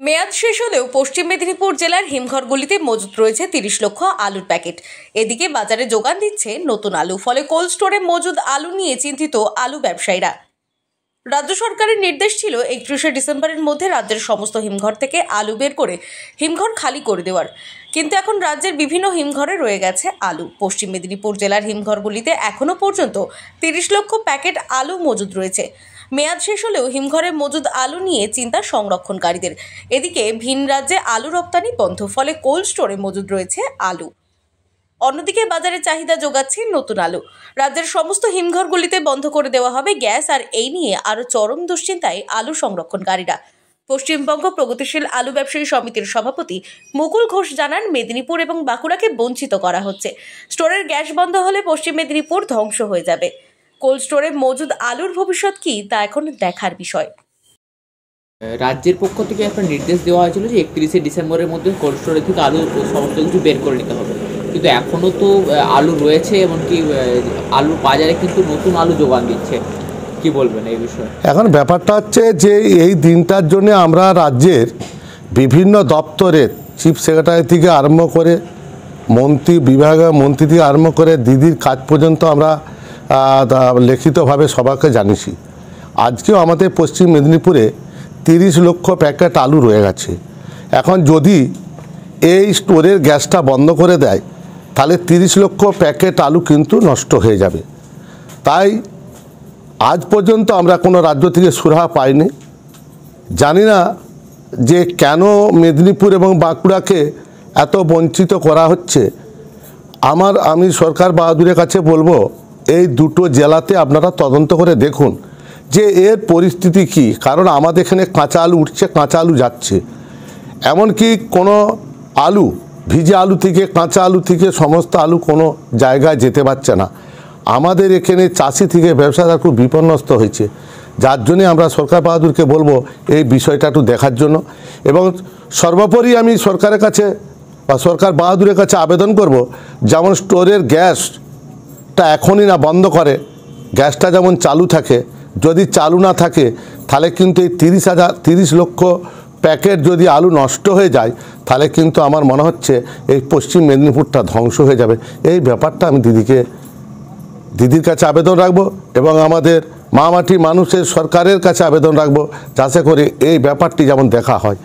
মেয়াদ শেষ হলেও পশ্চিম মেদিনীপুর জেলার হিমঘরগুলিতে মজুত রয়েছে ৩০ লক্ষ আলুর প্যাকেট। এদিকে বাজারে যোগান দিচ্ছে নতুন আলু, ফলে কোল্ড স্টোরে মজুদ আলু নিয়ে চিন্তিত আলু ব্যবসায়ীরা। রাজ্য সরকারের নির্দেশ ছিল ৩১শে ডিসেম্বরের মধ্যে রাজ্যের সমস্ত হিমঘর থেকে আলু বের করে হিমঘর খালি করে দেওয়ার, কিন্তু এখন রাজ্যের বিভিন্ন হিমঘরে রয়ে গেছে আলু। পশ্চিম মেদিনীপুর জেলার হিমঘরগুলিতে এখনও পর্যন্ত ৩০ লক্ষ প্যাকেট আলু মজুদ রয়েছে। মেয়াদ শেষ হলেও হিমঘরে মজুদ আলু নিয়ে চিন্তা সংরক্ষণকারীদের। এদিকে ভিন রাজ্যে আলু রপ্তানি বন্ধ, ফলে কোল্ড স্টোরে মজুদ রয়েছে আলু। অন্যদিকে বাজারে চাহিদা যোগাচ্ছে নতুন আলু। রাজ্যের সমস্ত হিমঘরগুলিতে বন্ধ করে দেওয়া হবে গ্যাস, আর এই নিয়ে আরও চরম দুশ্চিন্তায় আলু সংরক্ষণকারীরা। পশ্চিমবঙ্গ প্রগতিশীল আলু ব্যবসায়ী সমিতির সভাপতি মুকুল ঘোষ জানান, মেদিনীপুর এবং বাঁকুড়াকে বঞ্চিত করা হচ্ছে। স্টোরের গ্যাস বন্ধ হলে পশ্চিম মেদিনীপুর ধ্বংস হয়ে যাবে। কোল্ড স্টোরে মজুদ আলুর ভবিষ্যৎ কি, তা এখন দেখার বিষয়। রাজ্যের পক্ষ থেকে একটা নির্দেশ দেওয়া হয়েছিল যে 31শে ডিসেম্বরের মধ্যে কোল্ড স্টোরে থেকে আলু সমস্ত কিছু বের করে নিতে হবে, কিন্তু এখনও তো আলু রয়েছে, এমনকি আলু বাজারে কিন্তু নতুন আলু যোগান দিচ্ছে। কি বলবেন এই বিষয়ে? এখন ব্যাপারটা হচ্ছে যে এই দিনটার জন্য আমরা রাজ্যের বিভিন্ন দপ্তরের চিফ সেক্রেটারি থেকে আরম্ভ করে মন্ত্রী বিভাগীয় মন্ত্রী থেকে আরম্ভ করে দিদির কাজ পর্যন্ত আমরা লিখিতভাবে সবাইকে জানিয়েছি। আজকেও আমাদের পশ্চিম মেদিনীপুরে 30 লক্ষ প্যাকেট আলু রয়ে গেছে। এখন যদি এই স্টোরের গ্যাসটা বন্ধ করে দেয়, তাহলে 30 লক্ষ প্যাকেট আলু কিন্তু নষ্ট হয়ে যাবে। তাই আজ পর্যন্ত আমরা কোনো রাজ্য থেকে সুরাহা পাইনি। জানি না যে কেন মেদিনীপুর এবং বাঁকুড়াকে এত বঞ্চিত করা হচ্ছে। আমি সরকার বাহাদুরের কাছে বলবো, এই দুটো জেলাতে আপনারা তদন্ত করে দেখুন যে এর পরিস্থিতি কি। কারণ আমাদের এখানে কাঁচা আলু উঠছে, কাঁচা আলু যাচ্ছে, এমনকি কোনো আলু ভিজে আলু থেকে কাঁচা আলু থেকে সমস্ত আলু কোনো জায়গায় যেতে পারছে না। আমাদের এখানে চাষি থেকে ব্যবসাদার খুব বিপন্নস্ত হয়েছে, যার জন্যে আমরা সরকার বাহাদুরকে বলবো এই বিষয়টা একটু দেখার জন্য। এবং সর্বোপরি আমি সরকারের কাছে বা সরকার বাহাদুরের কাছে আবেদন করব, যেমন স্টোরের গ্যাসটা এখনই না বন্ধ করে, গ্যাসটা যেমন চালু থাকে। যদি চালু না থাকে তাহলে কিন্তু এই 30 লক্ষ প্যাকেট যদি আলু নষ্ট হয়ে যায়, তাহলে কিন্তু আমার মনে হচ্ছে এই পশ্চিম মেদিনীপুরটা ধ্বংস হয়ে যাবে। এই ব্যাপারটা আমি দিদির কাছে আবেদন রাখবো এবং আমাদের মামাটি মানুষের সরকারের কাছে আবেদন রাখবো, যাতে করে এই ব্যাপারটি যেমন দেখা হয়।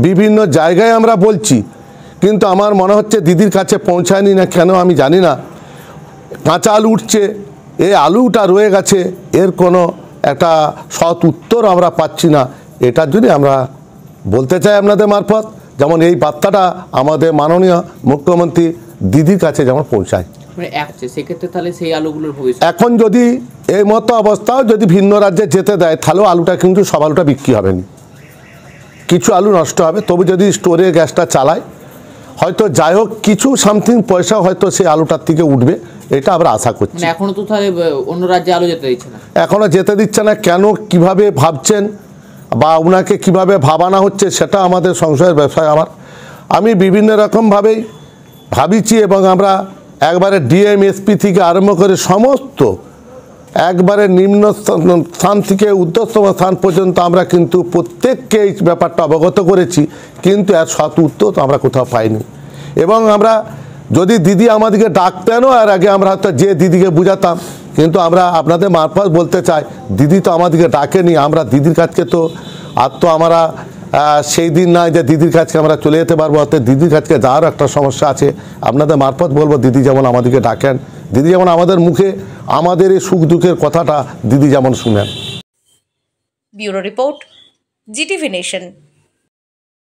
বিভিন্ন জায়গায় আমরা বলছি, কিন্তু আমার মনে হচ্ছে দিদির কাছে পৌঁছায়নি না কেন আমি জানি না। কাঁচা আলু উঠছে, এই আলুটা রয়ে গেছে, এর কোনো একটা সৎ উত্তর আমরা পাচ্ছি না। এটার জন্য আমরা বলতে চাই আপনাদের মারফত, যেমন এই বার্তাটা আমাদের মাননীয় মুখ্যমন্ত্রী দিদির কাছে যেমন পৌঁছায়। সেক্ষেত্রে তাহলে সেই আলুগুলোর ভবিষ্যৎ এখন যদি এই মতো অবস্থাও যদি ভিন্ন রাজ্যে যেতে দেয়, তাহলেও আলুটা কিন্তু সব আলুটা বিক্রি হবে না, কিছু আলু নষ্ট হবে। তবে যদি স্টোরে গ্যাসটা চালায়, হয়তো যাই হোক কিছু সামথিং পয়সা হয়তো সেই আলুটার থেকে উঠবে, এটা আমরা আশা করছি। এখনো তো তাহলে অন্য রাজ্যে আলু যেতে দিচ্ছে না, এখনো যেতে দিচ্ছে না। কেন, কিভাবে ভাবছেন বা ওনাকে কিভাবে ভাবানো হচ্ছে, সেটা আমাদের সংশয়ের ব্যবসায়। আমি বিভিন্ন রকমভাবেই ভাবিছি এবং আমরা একবারে ডিএমএসপি থেকে আরম্ভ করে সমস্ত একবারে নিম্ন স্থান থেকে ঊর্ধ্বতম স্থান পর্যন্ত আমরা কিন্তু প্রত্যেককে এই ব্যাপারটা অবগত করেছি, কিন্তু এর সৎ উত্তর তো আমরা কোথাও পাইনি। এবং আমরা যদি দিদি আমাদেরকে ডাকতেনও, আর আগে আমরা হয়তো যে দিদিকে বুঝাতাম, কিন্তু আমরা আপনাদের মারফত বলতে চাই, দিদি তো আমাদেরকে ডাকেনি। আমরা দিদির কাছকে তো আর তো আমরা সেই দিন নাই যে দিদির কাছকে আমরা চলে যেতে পারবো। অর্থাৎ দিদির কাছকে যাওয়ার একটা সমস্যা আছে। আপনাদের মারফত বলবো, দিদি যেমন আমাদেরকে ডাকেন, দিদি যেমন আমাদের মুখে আমাদের এই সুখ দুঃখের কথাটা দিদি যেমন শুনেন। Bureau report, GTV nation.